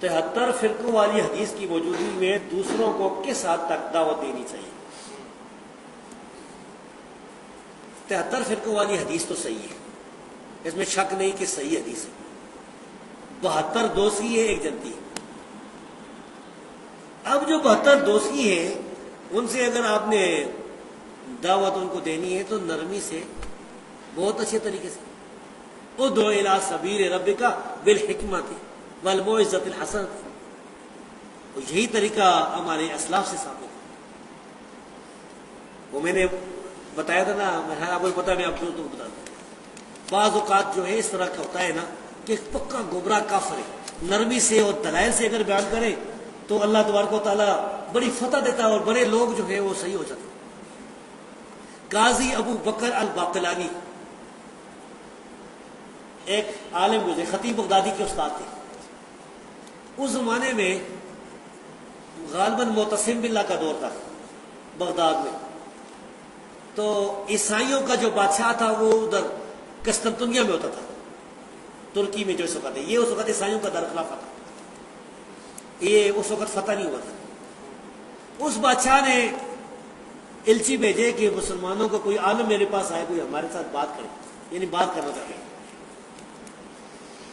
73 فرقوں والی حدیث کی موجودگی میں دوسروں کو کس حد تک دعوت دینی چاہیے؟ 73 فرقوں والی حدیث تو صحیح ہے، اس میں شک نہیں کہ صحیح حدیث ہے۔ 72 دوسری ہے، ایک جنتی ہے۔ اب جو 72 دوسری ہیں ان سے اگر آپ نے دعوت ان کو دینی ہے تو نرمی سے، بہت اچھے طریقے سے، ادعو الی سبیل ربک بالحکمت والموعظۃ الحسنۃ، یہی طریقہ ہمارے اسلاف سے ثابت ہے۔ وہ میں نے بتایا تھا نا، آپ کو پتا، میں آپ کو تو بتا دوں، بعض اوقات جو ہے اس طرح کا ہوتا ہے نا کہ پکا گمراہ کافر ہے، نرمی سے اور دلائل سے اگر بیان کرے تو اللہ تبارک و تعالیٰ بڑی فتح دیتا ہے اور بڑے لوگ جو ہے وہ صحیح ہو جاتے ہیں۔ قاضی ابو بکر الباقلانی ایک عالم گزرے، خطیب بغدادی کے استاد تھے۔ اس زمانے میں غالباً معتصم باللہ کا دور تھا بغداد میں، تو عیسائیوں کا جو بادشاہ تھا وہ ادھر قسطنطنیہ میں ہوتا تھا، ترکی میں جو اس وقت ہے، یہ اس وقت عیسائیوں کا دارالخلافہ تھا، یہ اس وقت فتح نہیں ہوا تھا۔ اس بادشاہ نے الچی بھیجے کہ مسلمانوں کو کوئی عالم میرے پاس آئے، کوئی ہمارے ساتھ بات کرے، یعنی بات کرنا چاہتے ہیں۔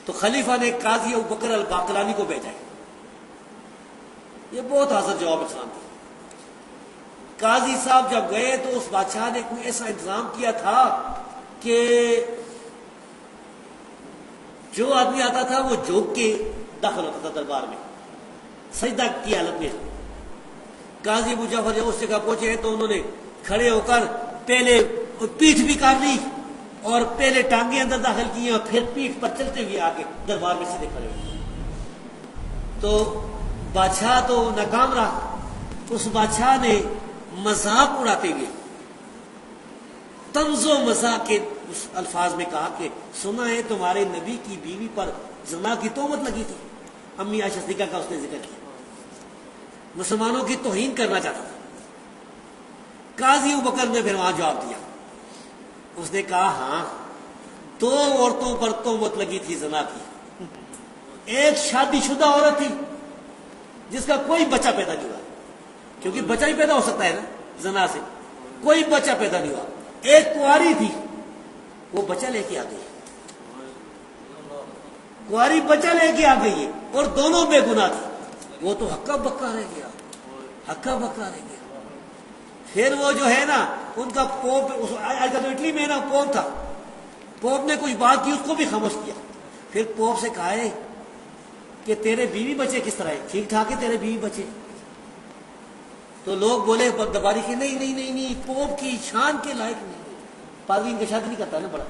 تو خلیفہ نے قاضی ابو بکر الباقلانی کو بھیجا ہے۔ یہ بہت حاضر جواب انسان تھا۔ قاضی صاحب جب گئے تو اس بادشاہ نے کوئی ایسا انتظام کیا تھا کہ جو آدمی آتا تھا وہ جھوک کے داخل ہوتا تھا دربار میں، سجدہ کی حالت میں۔ قاضی ابو جعفر جب اس جگہ پہنچے تو انہوں نے کھڑے ہو کر پہلے پیٹھ بھی کر لی اور پہلے ٹانگیں اندر داخل کی اور پھر پیٹھ پر چلتے ہوئے آگے دربار میں سیدھے کھڑے ہوئے۔ تو بادشاہ تو ناکام رہا۔ اس بادشاہ نے مذاق اڑاتے ہوئے طنز و مزاح کے اس الفاظ میں کہا کہ سنا ہے تمہارے نبی کی بیوی پر زنا کی تہمت لگی تھی۔ امی عائشہ صدیقہ کا اس نے ذکر کیا، مسلمانوں کی توہین کرنا چاہتا تھا۔ قاضی ابو بکر نے پھر وہاں جواب دیا، اس نے کہا ہاں 2 عورتوں پر تہمت لگی تھی زنا کی، ایک شادی شدہ عورت تھی جس کا کوئی بچہ پیدا نہیں ہوا، کیونکہ بچہ ہی پیدا ہو سکتا ہے نا زنا سے، کوئی بچہ پیدا نہیں ہوا، ایک کنواری تھی وہ بچہ لے کے آ گئی، کنواری بچہ لے کے آ گئی ہے اور دونوں بے گناہ تھی، وہ تو ہکا بکا رہ گیا، ہکا بکا رہ گیا۔ پھر وہ جو ہے نا ان کا پوپ، آج کل تو اٹلی میں نا پوپ تھا، پوپ نے کچھ بات کی، اس کو بھی خاموش کیا۔ پھر پوپ سے کہا ہے کہ تیرے بیوی بچے کس طرح ہے، ٹھیک ٹھاک ہے تیرے بیوی بچے؟ تو لوگ بولے دباری کی نہیں نہیں نہیں نہیں، پوپ کی شان کے لائق نہیں، پادری ان کی شادی نہیں کرتا ہے نا، بڑا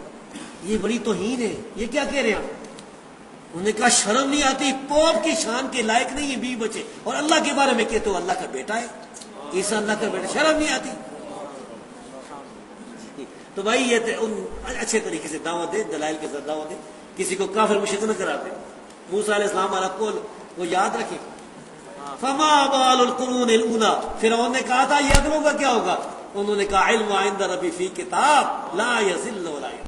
یہ بڑی توہین ہے، یہ کیا کہہ رہے ہیں آپ؟ انہوں نے کہا شرم نہیں آتی، پوپ کی شان کے لائق نہیں ہے بیوی بچے، اور اللہ کے بارے میں کہتے ہو اللہ کا بیٹا ہے، عیسیٰ اللہ کا بیٹا، شرم نہیں آتی؟ تو بھائی یہ ان اچھے طریقے سے دعوت دے، دلائل کے ساتھ دعوت دے، کسی کو کافر مشرک نہ کراتے۔ موسیٰ علیہ السلام والا قول وہ یاد رکھے، فما بال القرون الاولی، فرعون نے کہا تھا یہ اگلوں کا کیا ہوگا، انہوں نے کہا علم عند ربی فی کتاب لا یضل ولا